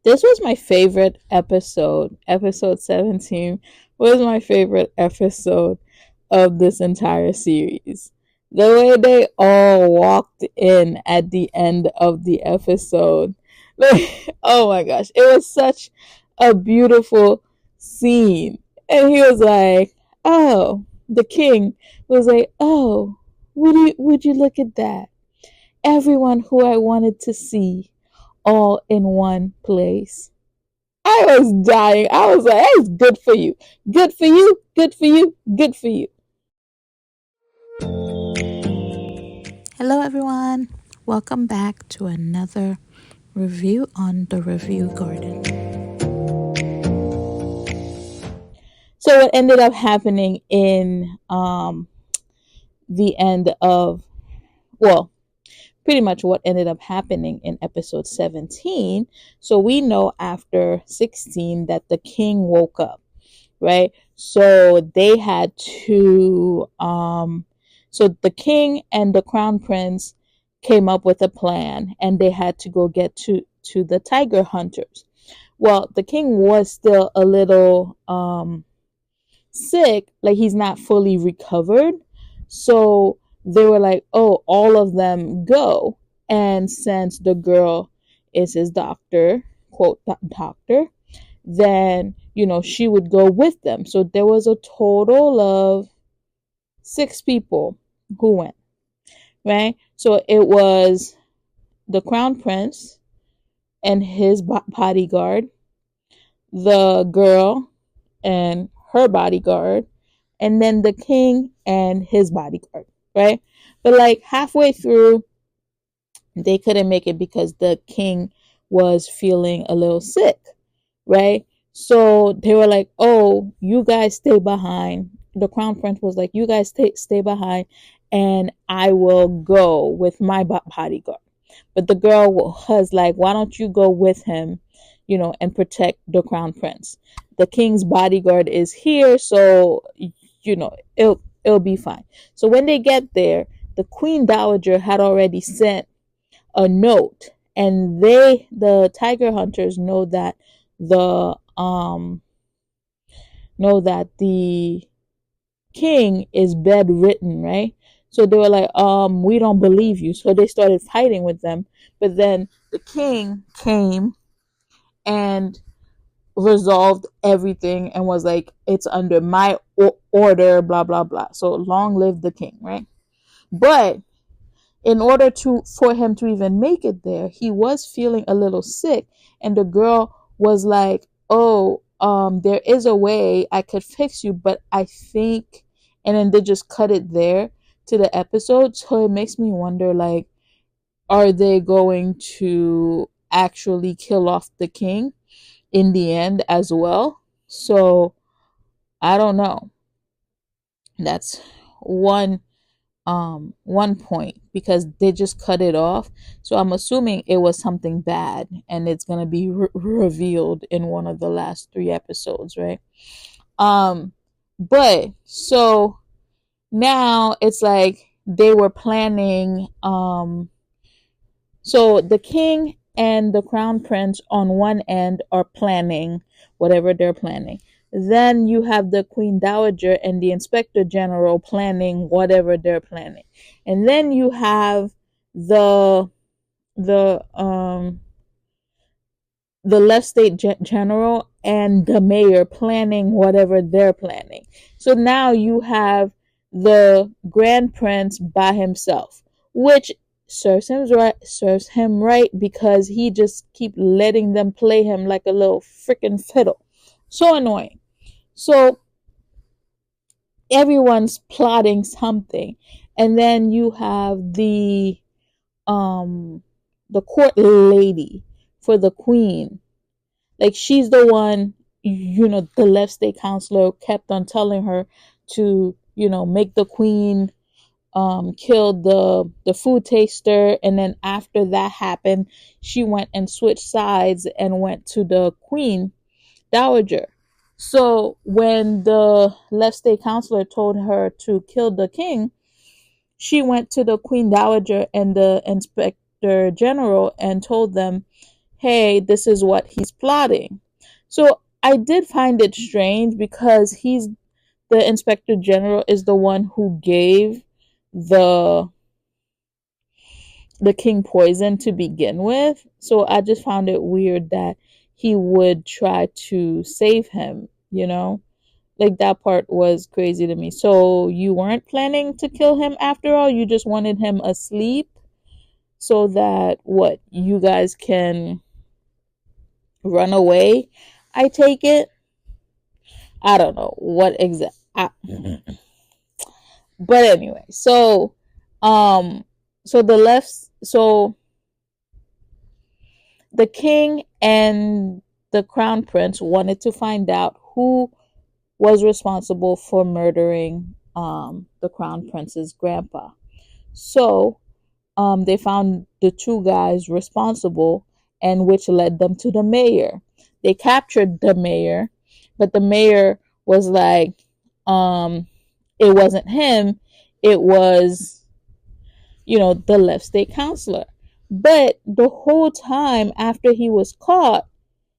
This was my favorite episode. Episode 17 was my favorite episode of this entire series. The way they all walked in at the end of the episode. Like, oh my gosh, it was such a beautiful scene. And he was like, "Oh, the king was like, "Oh, would you look at that? Everyone who I wanted to see all in one place." I was dying. I was like, "It's good for you. Good for you. Good for you. Good for you." Hello, everyone. Welcome back to another review on the Review Garden. So what ended up happening in the end of, well, pretty much what ended up happening in episode 17. So we know after 16 that the king woke up, right? So they had to so the king and the crown prince came up with a plan, and they had to go get to the tiger hunters. Well, the king was still a little sick, like he's not fully recovered. So they were like, "Oh, all of them go." And since the girl is his doctor, quote doctor, then she would go with them. So there was a total of 6 people who went, right? So it was the crown prince and his bodyguard, the girl and her bodyguard, and then the king and his bodyguard, right? But like halfway through, they couldn't make it because the king was feeling a little sick, right? So they were like, "Oh, you guys stay behind." The crown prince was like, "You guys stay behind, and I will go with my bodyguard." But the girl was like, "Why don't you go with him, and protect the crown prince? The king's bodyguard is here, so it'll be fine." So when they get there, the queen dowager had already sent a note, and the tiger hunters the um know that the king is bedridden, right? So they were like, "We don't believe you." So they started fighting with them. But then the king came and resolved everything and was like, "It's under my order, blah blah blah." So long live the king, right? But in order to for him to even make it there, he was feeling a little sick, and the girl was like, "Oh, there is a way I could fix you, but I think," and then they just cut it there to the episode. So it makes me wonder, like, are they going to actually kill off the king in the end as well? So I don't know. That's one point, because they just cut it off. So I'm assuming it was something bad, and it's going to be revealed in one of the last 3 episodes, right? um but so now it's like they were planning, so the king and the crown prince on one end are planning whatever they're planning. Then you have the queen dowager and the inspector general planning whatever they're planning. And then you have the the um the left state general and the mayor planning whatever they're planning. So now you have the grand prince by himself, which serves him right because he just keep letting them play him like a little freaking fiddle. So annoying. So everyone's plotting something, and then you have um the court lady for the queen. Like, she's the one, the left state counselor kept on telling her to, make the queen kill the food taster. And then after that happened, she went and switched sides and went to the queen dowager. So when the left state counselor told her to kill the king, she went to the queen dowager and the inspector general and told them, hey, this is what he's plotting. So I did find it strange because the inspector general is the one who gave the the king poison to begin with. So I just found it weird that he would try to save him, you know? Like that part was crazy to me. So you weren't planning to kill him after all? You just wanted him asleep so that what? You guys can run away? I take it. I don't know what exact. But anyway, um, so the king and the crown prince wanted to find out who was responsible for murdering the crown prince's grandpa. So they found the two guys responsible, and which led them to the mayor. They captured the mayor, but the mayor was like, um, it wasn't him, it was, the left state counselor. But the whole time after he was caught,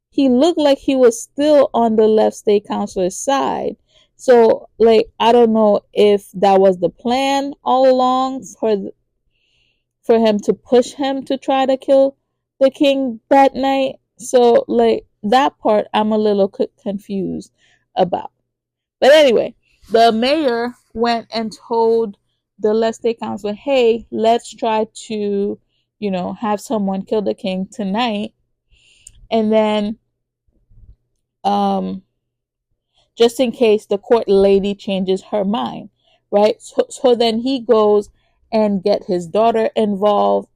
he looked like he was still on the left state counselor's side. So, like, I don't know if that was the plan all along for him to push him to try to kill the king that night. So, like, that part I'm a little confused about. But anyway, the mayor went and told the left state council, hey, let's try to, have someone kill the king tonight. And then, um, just in case the court lady changes her mind, right? So then he goes and get his daughter involved,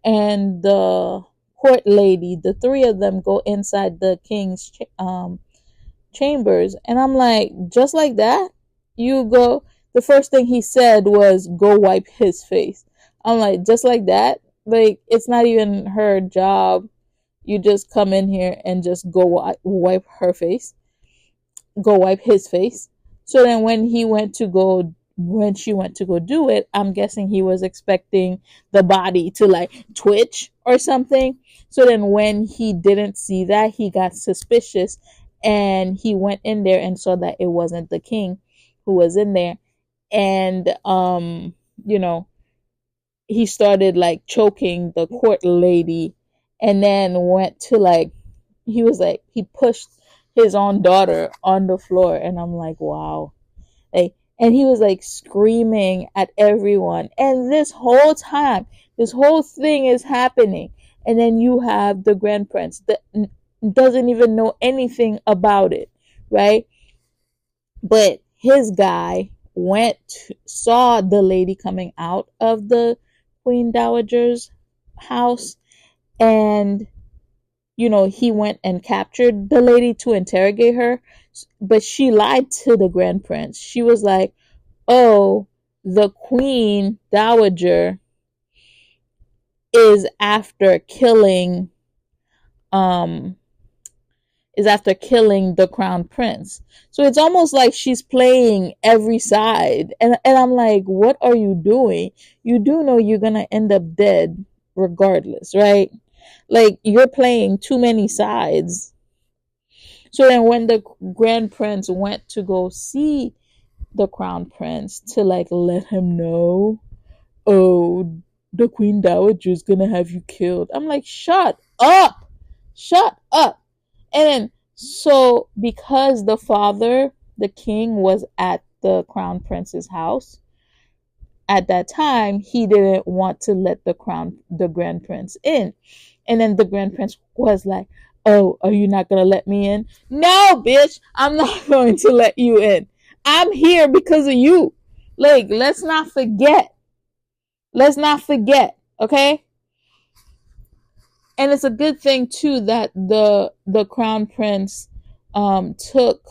and the court lady, the three of them go inside the king's chambers, and I'm like, just like that, you go. The first thing he said was, "Go wipe his face." I'm like, just like that, like it's not even her job. You just come in here and just go wipe her face, go wipe his face. So then when she went to go do it, I'm guessing he was expecting the body to like twitch or something. So then when he didn't see that, he got suspicious, and he went in there and saw that it wasn't the king who was in there. And you know, he started like choking the court lady, and then went to like, he pushed his own daughter on the floor, and I'm like, wow. Like, and he was like screaming at everyone, and this whole thing is happening, and then you have the grand prince that doesn't even know anything about it, right? But his guy saw the lady coming out of the queen dowager's house, and he went and captured the lady to interrogate her. But she lied to the grand prince. She was like, oh, the queen dowager is after killing um the crown prince. So it's almost like she's playing every side. And I'm like, what are you doing? You do know you're gonna end up dead regardless, right? Like, you're playing too many sides. So then when the grand prince went to go see the crown prince to like let him know, oh, the queen dowager is gonna have you killed, I'm like, shut up, shut up. And then, so because the father, the king, was at the crown prince's house at that time, he didn't want to let the grand prince in. And then the grand prince was like, oh, are you not gonna let me in? No, bitch, I'm not going to let you in. I'm here because of you. Like, let's not forget. Okay? And it's a good thing too that the crown prince took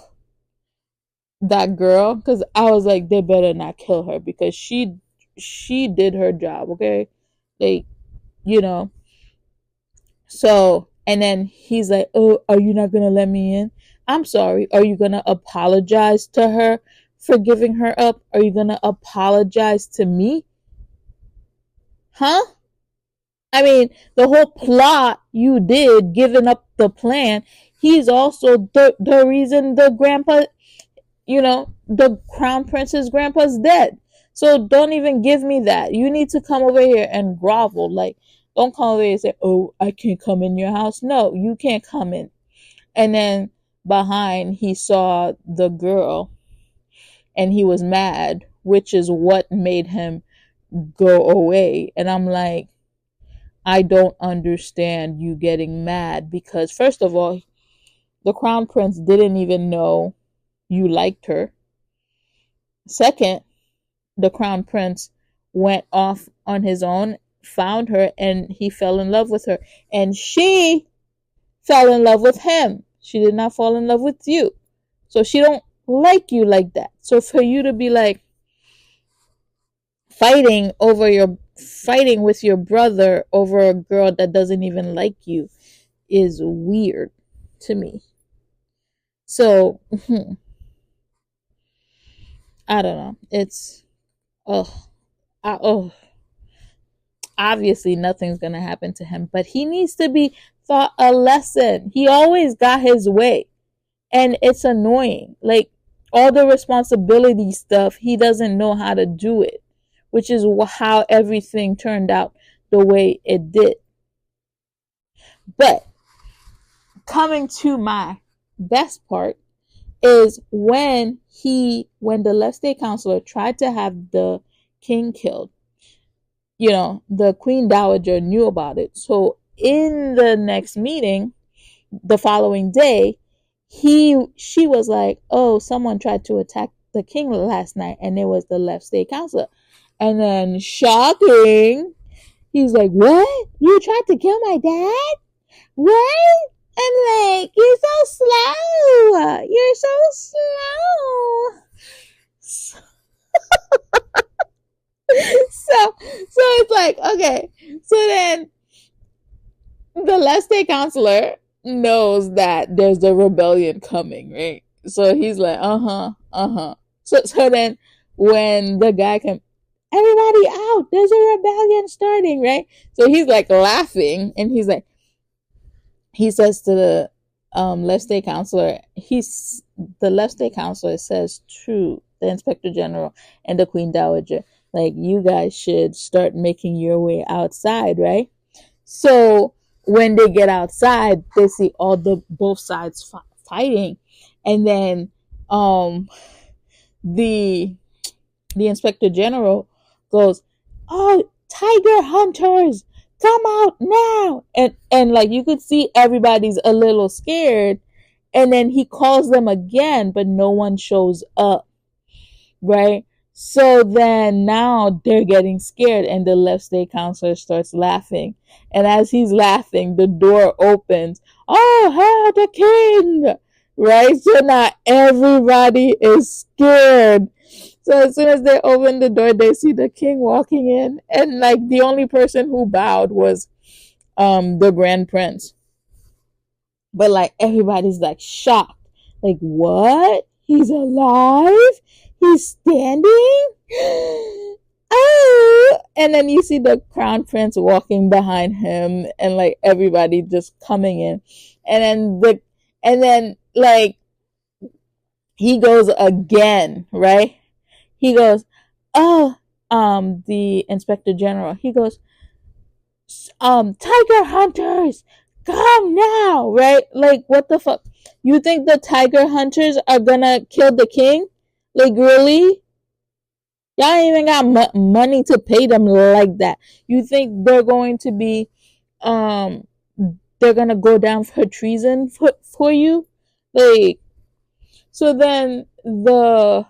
that girl, because I was like, they better not kill her, because she did her job, okay? Like, you know. So, and then he's like, oh, are you not gonna let me in? I'm sorry, are you gonna apologize to her for giving her up? Are you gonna apologize to me? Huh? I mean, the whole plot you did, giving up the plan, he's also the reason the grandpa, the crown prince's grandpa's dead. So don't even give me that. You need to come over here and grovel. Like, don't come over here and say, oh, I can't come in your house. No, you can't come in. And then behind, he saw the girl and he was mad, which is what made him go away. And I'm like, I don't understand you getting mad because, first of all, the crown prince didn't even know you liked her. Second, the crown prince went off on his own, found her, and he fell in love with her. And she fell in love with him. She did not fall in love with you. So she don't like you like that. So for you to be like fighting with your brother over a girl that doesn't even like you is weird to me. So I don't know. It's obviously nothing's gonna happen to him, but he needs to be taught a lesson. He always got his way, and it's annoying. Like, all the responsibility stuff, he doesn't know how to do it, which is how everything turned out the way it did. But coming to my best part is when the left state counselor tried to have the king killed. The queen dowager knew about it. So in the next meeting, the following day, she was like, oh, someone tried to attack the king last night, and it was the left state counselor. And then, shocking, he's like, what? You tried to kill my dad? What? I'm like, you're so slow. You're so slow. So it's like, okay. So then the left state counselor knows that there's the rebellion coming, right? So he's like, So then when the guy comes, everybody out, there's a rebellion starting, right? So he's like laughing, and he says to the left state counselor, the left state counselor says to the inspector general and the queen dowager, like, you guys should start making your way outside, right? So when they get outside, they see all both sides fighting, and then the inspector general goes, oh, tiger hunters, come out now. And like, you could see everybody's a little scared, and then he calls them again, but no one shows up, right? So then now they're getting scared, and the left state counselor starts laughing, and as he's laughing, the door opens. Oh, the king, right? So now everybody is scared. So as soon as they open the door, they see the king walking in, and like, the only person who bowed was the grand prince. But like, everybody's like shocked. Like, what? He's alive? He's standing? Oh! And then you see the crown prince walking behind him, and like, everybody just coming in. And then like, he goes again, right? He goes, oh, the inspector general, he goes, tiger hunters, come now, right? Like, what the fuck? You think the tiger hunters are gonna kill the king? Like, really? Y'all ain't even got money to pay them like that. You think they're going to be, they're gonna go down for treason for you? Like, so then the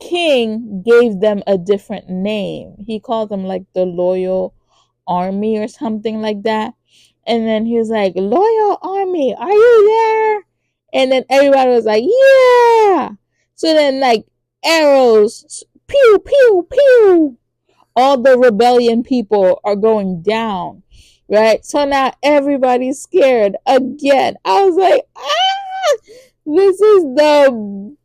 king gave them a different name. He called them like the Loyal Army or something like that. And then he was like, Loyal Army, are you there? And then everybody was like, yeah. So then, like, arrows, pew, pew, pew. All the rebellion people are going down, right? So now everybody's scared again. I was like, this is the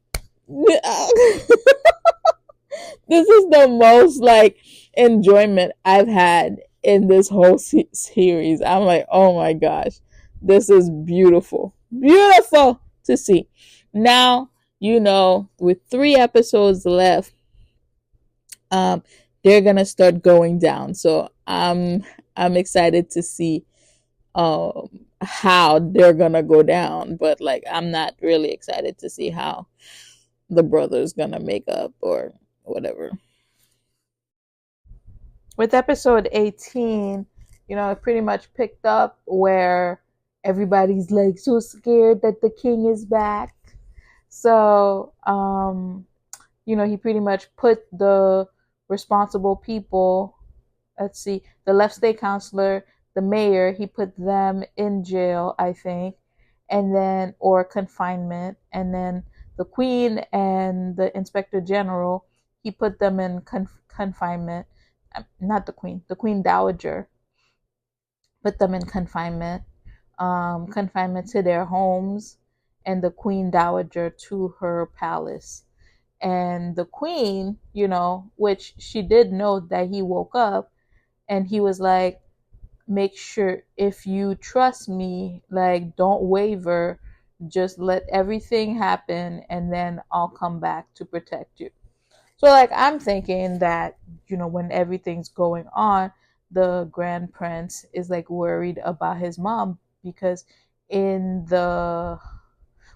this is the most like enjoyment I've had in this whole series. I'm like, oh my gosh, this is beautiful. Beautiful to see. Now, with 3 episodes left, um, they're gonna start going down. So I'm excited to see how they're gonna go down, but like I'm not really excited to see how the brother's gonna make up or whatever. With episode 18, it pretty much picked up where everybody's like so scared that the king is back. So, he pretty much put the responsible people, let's see, the left state councilor, the mayor, he put them in jail, I think, and then, or confinement, and then the queen and the inspector general, he put them in confinement. Not the queen dowager, put them in confinement, confinement to their homes, and the queen dowager to her palace. And the queen, which she did know that he woke up, and he was like, make sure, if you trust me, like, don't waver, just let everything happen, and then I'll come back to protect you. So like I'm thinking that, when everything's going on, the grand prince is like worried about his mom, because in the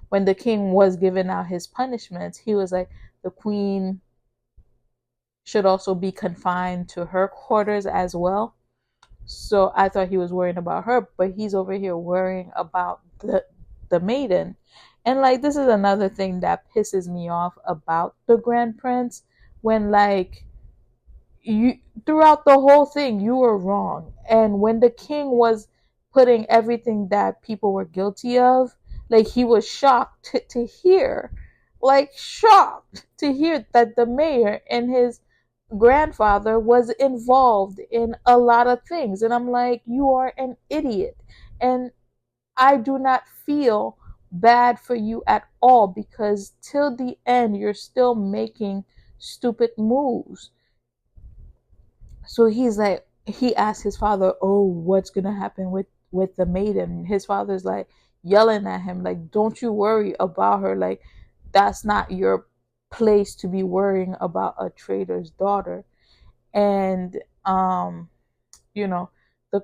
when the king was giving out his punishments, he was like, the queen should also be confined to her quarters as well. So I thought he was worrying about her, but he's over here worrying about the maiden. And like this is another thing that pisses me off about the grand prince, when like you, throughout the whole thing, you were wrong, and when the king was putting everything that people were guilty of, like he was shocked to hear, like shocked to hear that the mayor and his grandfather was involved in a lot of things. And I'm like, you are an idiot, and I do not feel bad for you at all, because till the end you're still making stupid moves. So he asked his father, oh, what's gonna happen with the maiden? His father's like yelling at him, like, don't you worry about her, like that's not your place to be worrying about a trader's daughter. And the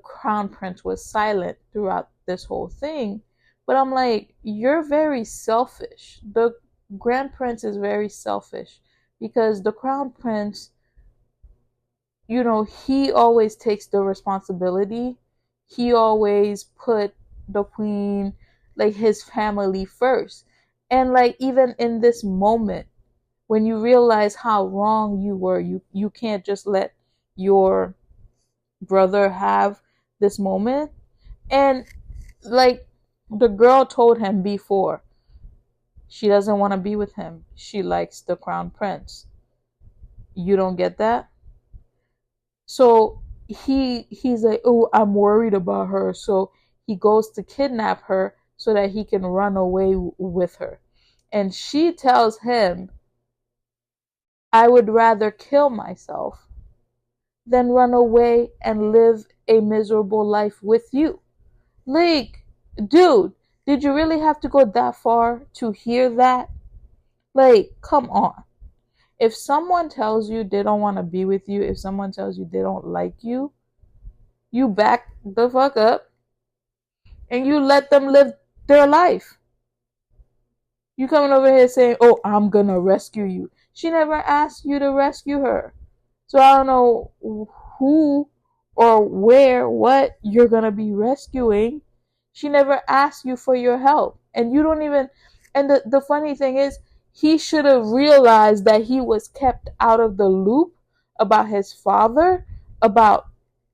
crown prince was silent throughout this whole thing. But I'm like, you're very selfish. The grand prince is very selfish, because the crown prince, he always takes the responsibility. He always put the queen, like his family first. And like even in this moment, when you realize how wrong you were, you can't just let your brother have this moment. And like the girl told him before, she doesn't want to be with him. She likes the crown prince. You don't get that? So he's like, oh, I'm worried about her. So he goes to kidnap her so that he can run away with her. And she tells him, I would rather kill myself than run away and live a miserable life with you. Like, dude, did you really have to go that far to hear that? Like, come on. If someone tells you they don't want to be with you, if someone tells you they don't like you, you back the fuck up and you let them live their life. You coming over here saying, oh, I'm gonna rescue you. She never asked you to rescue her. So I don't know who or where, what you're gonna be rescuing. She never asked you for your help. And you don't even, and the funny thing is, he should have realized that he was kept out of the loop about his father, about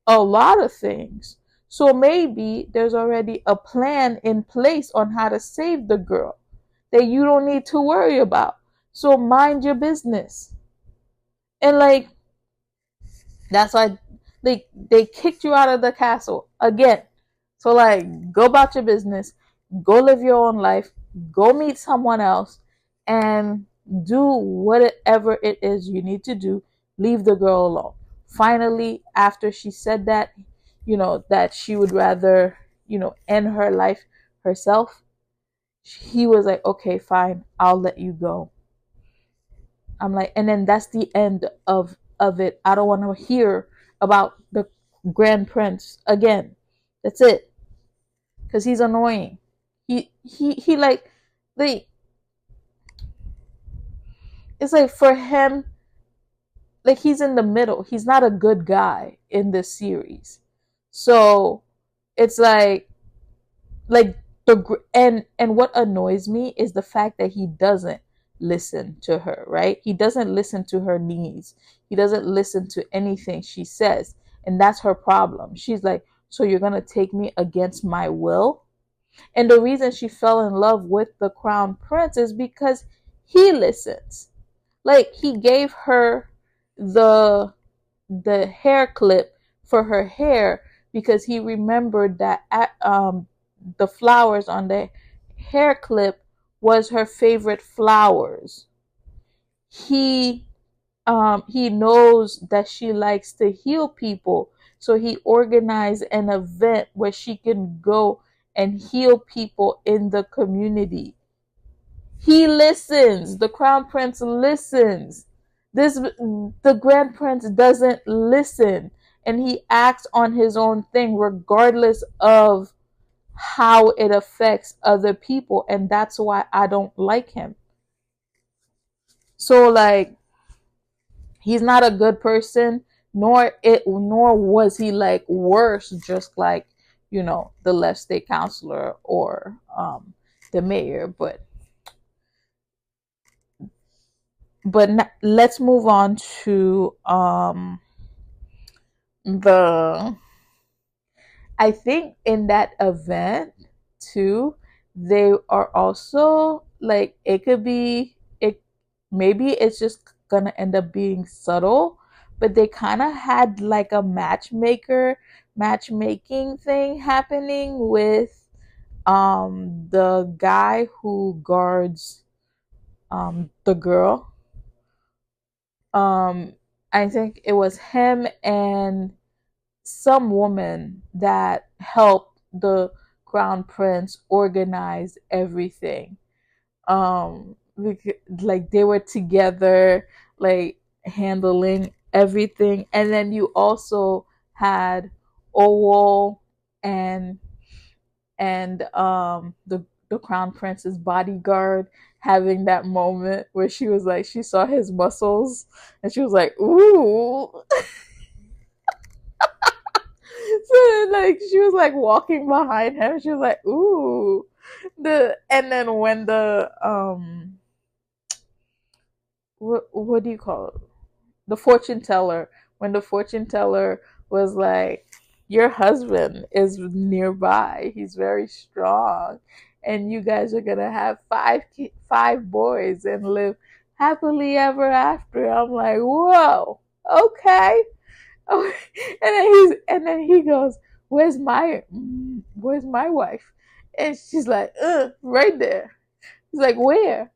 a lot of things. So maybe there's already a plan in place on how to save the girl that you don't need to worry about. So mind your business. And like, that's why they kicked you out of the castle again. So like, go about your business, go live your own life, go meet someone else, and do whatever it is you need to do. Leave the girl alone. finally, after she said that, that she would rather, end her life herself, he was like, okay, fine, I'll let you go. I'm like, and then that's the end of it. I don't want to hear about the Grand Prince again. That's it. Because he's annoying. He like, the it's like, for him, like, he's in the middle. He's not a good guy in this series. So it's like and what annoys me is the fact that he doesn't listen to her, right? He doesn't listen to her needs. He doesn't listen to anything she says. And that's her problem. She's like, so you're going to take me against my will? And the reason she fell in love with the crown prince is because he listens. Like, he gave her the hair clip for her hair because he remembered that the flowers on the hair clip was her favorite flowers. He knows that she likes to heal people, so he organized an event where she can go and heal people in the community. He listens. The crown prince listens. The grand prince doesn't listen, and he acts on his own thing regardless of how it affects other people, and that's why I don't like him. So, like, he's not a good person, nor was he like worse, just like, the left state councilor or the mayor. But let's move on to the I think in that event too, they are also like, it could be it maybe it's just gonna end up being subtle, but they kind of had like a matchmaking thing happening with the guy who guards the girl. um I think it was him and some woman that helped the crown prince organize everything. Like, they were together, like, handling everything. And then you also had Owol and the crown prince's bodyguard having that moment where she was like, she saw his muscles and she was like, ooh. So, like, she was like walking behind him. She was like, "Ooh." And then when what do you call it? The fortune teller. When the fortune teller was like, "Your husband is nearby. He's very strong, and you guys are gonna have five boys and live happily ever after." I'm like, "Whoa, okay." Oh, and then he goes, where's my wife?" And she's like, right there. He's like, where?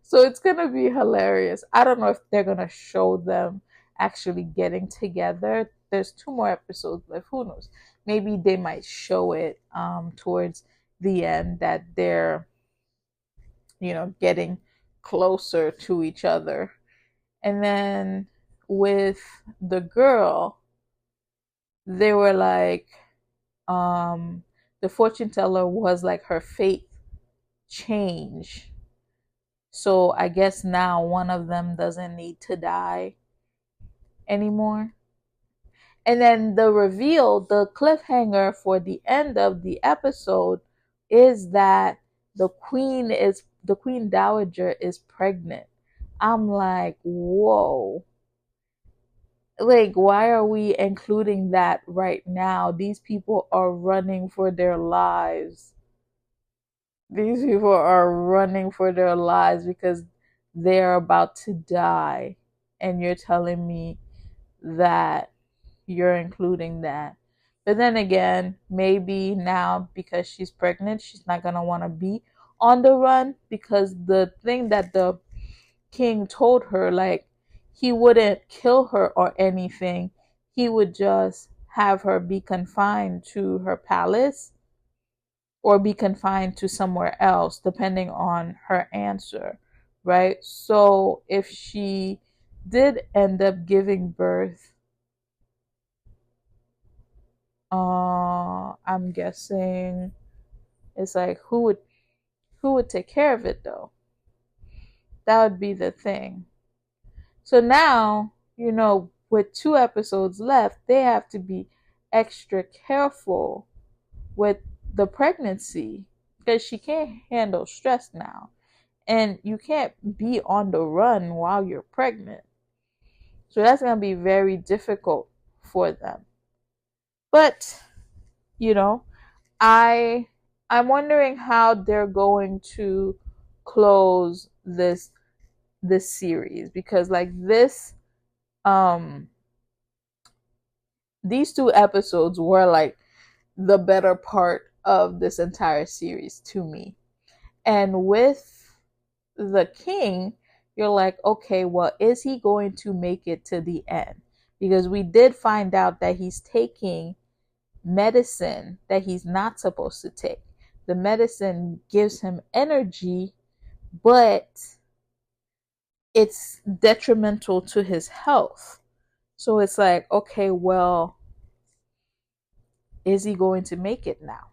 So it's gonna be hilarious. I don't know if they're gonna show them actually getting together. There's 2 more episodes left. Who knows? Maybe they might show it towards the end that they're, getting closer to each other. And then with the girl, they were like, the fortune teller was like, her fate change. So I guess now one of them doesn't need to die anymore. And then the reveal, the cliffhanger for the end of the episode, is that the queen dowager is pregnant. I'm like, whoa. Like, why are we including that right now? These people are running for their lives. These people are running for their lives because they're about to die. And you're telling me that you're including that. But then again, maybe now because she's pregnant, she's not going to want to be on the run, because the thing that the king told her, like, he wouldn't kill her or anything. He would just have her be confined to her palace or be confined to somewhere else, depending on her answer, right? So if she did end up giving birth, I'm guessing it's like who would take care of it though? That would be the thing. So now, with 2 episodes left, they have to be extra careful with the pregnancy because she can't handle stress now. And you can't be on the run while you're pregnant. So that's going to be very difficult for them. But, you know, I I'm wondering how they're going to close this series because like this these 2 episodes were like the better part of this entire series to me. And with the king, you're like, okay, well, is he going to make it to the end? Because we did find out that he's taking medicine that he's not supposed to take. The medicine gives him energy, but it's detrimental to his health. So it's like, okay, well, is he going to make it now?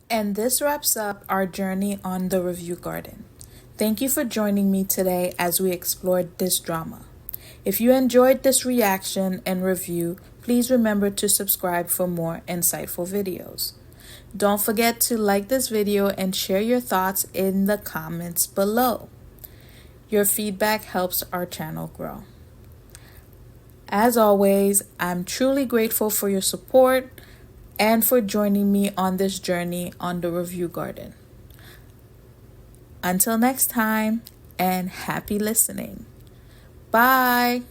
And this wraps up our journey on the Review Garden. Thank you for joining me today as we explored this drama. If you enjoyed this reaction and review, please remember to subscribe for more insightful videos. Don't forget to like this video and share your thoughts in the comments below. Your feedback helps our channel grow. As always, I'm truly grateful for your support and for joining me on this journey on the Review Garden. Until next time, and happy listening. Bye.